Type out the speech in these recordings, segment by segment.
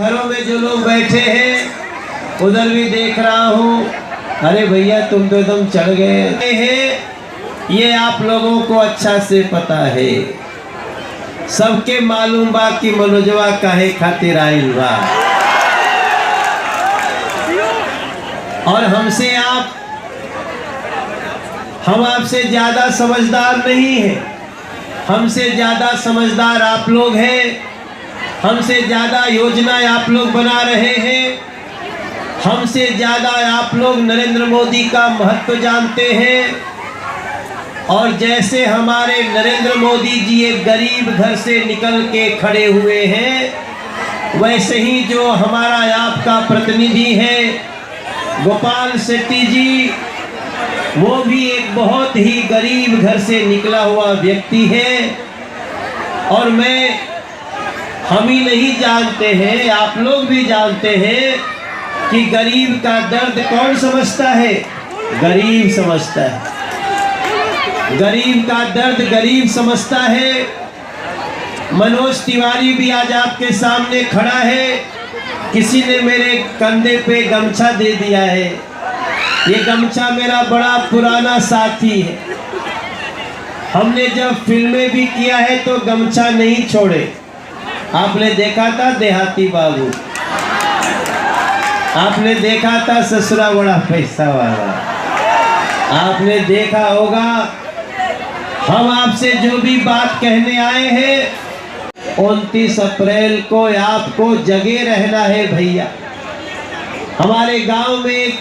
घरों में जो लोग बैठे हैं उधर भी देख रहा हूँ। अरे भैया तुम तो एकदम चढ़ गए हैं। ये आप लोगों को अच्छा से पता है, सबके मालूम बा कि मनोजवा काहे खातिर आइल बा। और हम आपसे ज्यादा समझदार नहीं है, हमसे ज्यादा समझदार आप लोग हैं। हमसे ज्यादा योजनाएं आप लोग बना रहे हैं, हमसे ज्यादा आप लोग नरेंद्र मोदी का महत्व जानते हैं। और जैसे हमारे नरेंद्र मोदी जी एक गरीब घर से निकल के खड़े हुए हैं, वैसे ही जो हमारा आपका प्रतिनिधि है गोपाल शेट्टी जी, वो भी एक बहुत ही गरीब घर से निकला हुआ व्यक्ति है। और हम ही नहीं जानते हैं, आप लोग भी जानते हैं कि गरीब का दर्द कौन समझता है? गरीब समझता है। गरीब का दर्द गरीब समझता है। मनोज तिवारी भी आज आपके सामने खड़ा है। किसी ने मेरे कंधे पे गमछा दे दिया है। ये गमछा मेरा बड़ा पुराना साथी है। हमने जब फिल्में भी किया है तो गमछा नहीं छोड़े। आपने देखा था देहाती बाबू, आपने देखा था ससुरा बड़ा पैसा वाला, आपने देखा होगा। हम आपसे जो भी बात कहने आए हैं, 29 अप्रैल को आपको जगे रहना है भैया। हमारे गांव में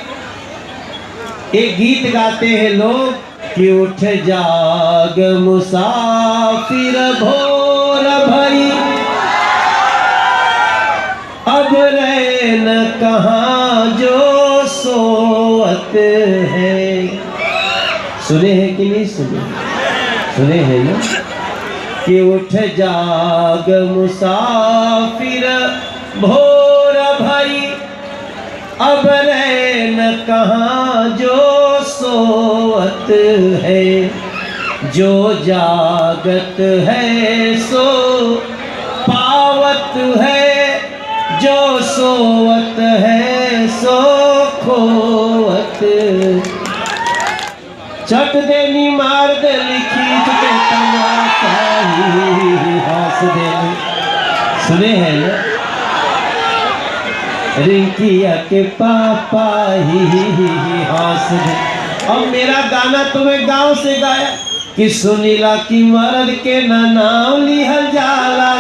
एक गीत गाते हैं लोग कि उठ जाग मुसाफिर भोर भई, अब रहे न कहाँ जो सोवत है। सुने हैं कि नहीं सुने? सुने हैं ना कि उठ जाग मुसाफिर भोर भई, अब रहे न कहाँ जो सोवत है। जो जागत है सो पावत है, जो सोवत है सो खोवत। चट देनी मार दे लिखी के तमाचा ही हंस देनी। सुने हैं ना? रिंकिया के पापा ही हंस दे। अब मेरा गाना तुम्हें गांव से गाया कि सुनीला की मर्द के ना नाम लिहल जाला,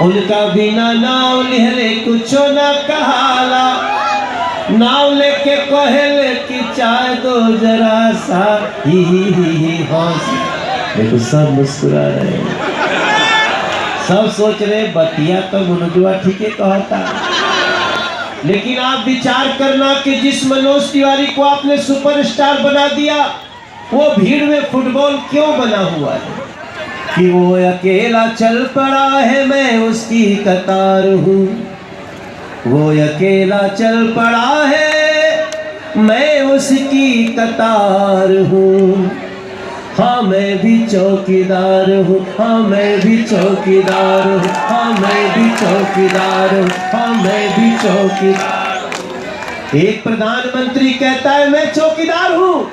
उनका बिना नाम लिहले कुछो न कहाला। नाम लेके कहले कि चाय दो जरा सा ही हंस। देखो सब मुस्कुरा रहे हैं, सब सोच रहे बतिया तो मनोजवा ठीक है कहता। लेकिन आप विचार करना कि जिस मनोज तिवारी को आपने सुपरस्टार बना दिया, वो भीड़ में फुटबॉल क्यों बना हुआ है? कि वो अकेला चल पड़ा है, मैं उसकी कतार हूँ। वो अकेला चल पड़ा है, मैं उसकी कतार हूँ। हाँ मैं भी चौकीदार हूँ, हाँ मैं भी चौकीदार हूँ, हाँ मैं भी चौकीदार हूँ, हाँ मैं भी चौकीदार। एक प्रधानमंत्री कहता है मैं चौकीदार हूँ,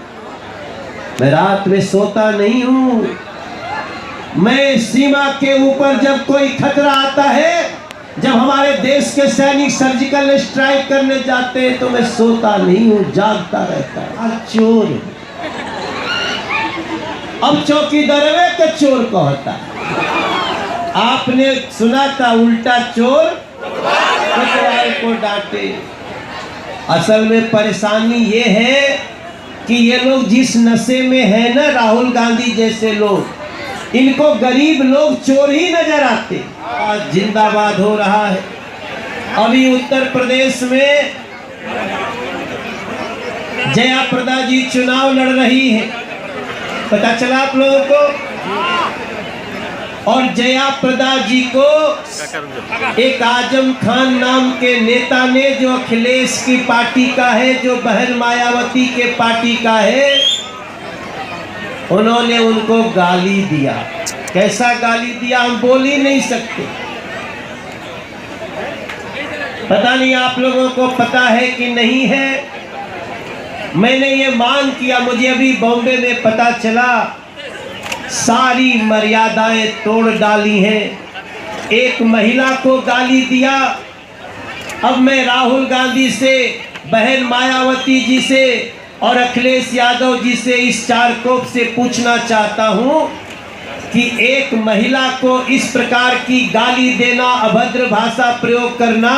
मैं रात में सोता नहीं हूँ। मैं सीमा के ऊपर जब कोई खतरा आता है, जब हमारे देश के सैनिक सर्जिकल स्ट्राइक करने जाते हैं तो मैं सोता नहीं हूँ, जागता रहता है। चोर, अब चौकीदारवे के चोर कहता। आपने सुना था उल्टा चोर कोतवाल को डांटे। असल में परेशानी ये है कि ये लोग जिस नशे में है ना, राहुल गांधी जैसे लोग, इनको गरीब लोग चोर ही नजर आते। आज जिंदाबाद हो रहा है। अभी उत्तर प्रदेश में जया प्रदा जी चुनाव लड़ रही है, पता चला आप लोगों को? और जया प्रदा जी को एक आजम खान नाम के नेता ने, जो अखिलेश की पार्टी का है, जो बहन मायावती के पार्टी का है, उन्होंने उनको गाली दिया। कैसा गाली दिया हम बोल ही नहीं सकते। पता नहीं आप लोगों को पता है कि नहीं है, मैंने ये मान किया, मुझे अभी बॉम्बे में पता चला सारी मर्यादाएं तोड़ डाली हैं। एक महिला को गाली दिया। अब मैं राहुल गांधी से, बहन मायावती जी से और अखिलेश यादव जी से इस चारकोप से पूछना चाहता हूं कि एक महिला को इस प्रकार की गाली देना, अभद्र भाषा प्रयोग करना,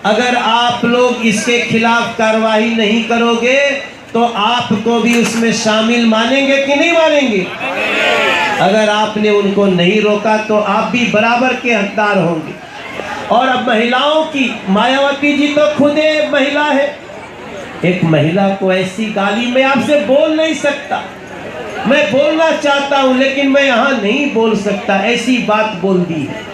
अगर आप लोग इसके खिलाफ कार्रवाई नहीं करोगे तो आपको भी उसमें शामिल मानेंगे कि नहीं मानेंगे? अगर आपने उनको नहीं रोका तो आप भी बराबर के हकदार होंगे। और अब महिलाओं की, मायावती जी तो खुद एक महिला है, एक महिला को ऐसी गाली मैं आपसे बोल नहीं सकता, मैं बोलना चाहता हूं लेकिन मैं यहां नहीं बोल सकता, ऐसी बात बोल दी है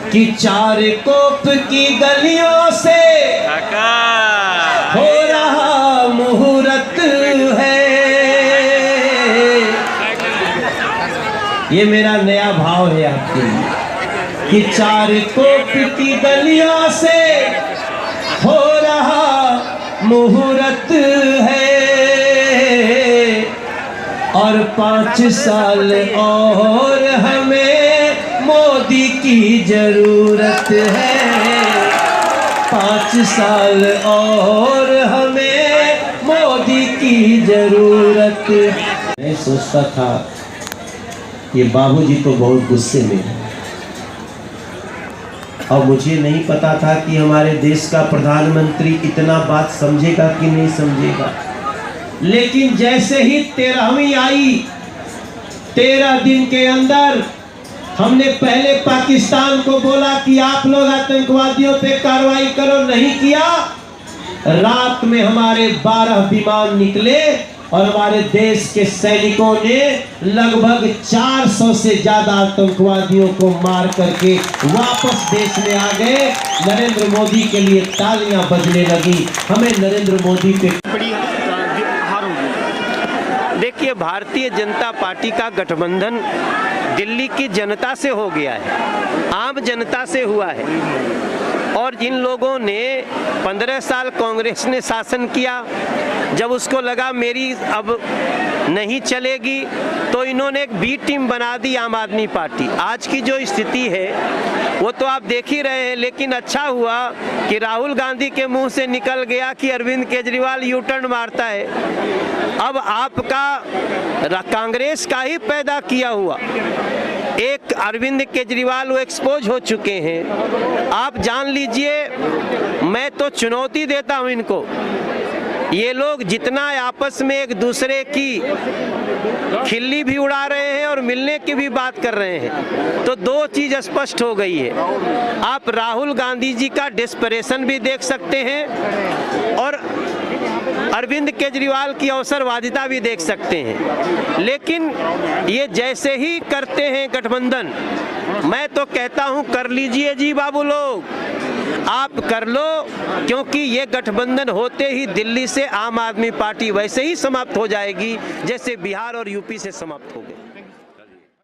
कि चारकोप की गलियों से हो रहा मुहूर्त है। ये मेरा नया भाव है आपके लिए कि चारकोप की गलियों से हो रहा मुहूर्त है और 5 साल और हमें मोदी की जरूरत है। 5 साल और हमें मोदी की जरूरत। मैं सोचता था ये बाबूजी तो बहुत गुस्से में है और मुझे नहीं पता था कि हमारे देश का प्रधानमंत्री इतना बात समझेगा कि नहीं समझेगा। लेकिन जैसे ही 13वीं आई, 13 दिन के अंदर हमने पहले पाकिस्तान को बोला कि आप लोग आतंकवादियों पे कार्रवाई करो, नहीं किया। रात में हमारे 12 विमान निकले और हमारे देश के सैनिकों ने लगभग 400 से ज्यादा आतंकवादियों को मार करके वापस देश में आ गए। नरेंद्र मोदी के लिए तालियां बजने लगी। हमें नरेंद्र मोदी पे बड़ी हार होगी। देखिए, भारतीय जनता पार्टी का गठबंधन दिल्ली की जनता से हो गया है, आम जनता से हुआ है। और जिन लोगों ने 15 साल कांग्रेस ने शासन किया, जब उसको लगा मेरी अब नहीं चलेगी तो इन्होंने एक बी टीम बना दी, आम आदमी पार्टी। आज की जो स्थिति है वो तो आप देख ही रहे हैं। लेकिन अच्छा हुआ कि राहुल गांधी के मुंह से निकल गया कि अरविंद केजरीवाल यू टर्न मारता है। अब आपका कांग्रेस का ही पैदा किया हुआ एक अरविंद केजरीवाल वो एक्सपोज हो चुके हैं। आप जान लीजिए, मैं तो चुनौती देता हूं इनको, ये लोग जितना आपस में एक दूसरे की खिल्ली भी उड़ा रहे हैं और मिलने की भी बात कर रहे हैं, तो 2 चीज स्पष्ट हो गई है। आप राहुल गांधी जी का डेस्परेशन भी देख सकते हैं और अरविंद केजरीवाल की अवसरवादिता भी देख सकते हैं। लेकिन ये जैसे ही करते हैं गठबंधन, मैं तो कहता हूं कर लीजिए जी बाबू लोग, आप कर लो, क्योंकि ये गठबंधन होते ही दिल्ली से आम आदमी पार्टी वैसे ही समाप्त हो जाएगी जैसे बिहार और यूपी से समाप्त हो गई।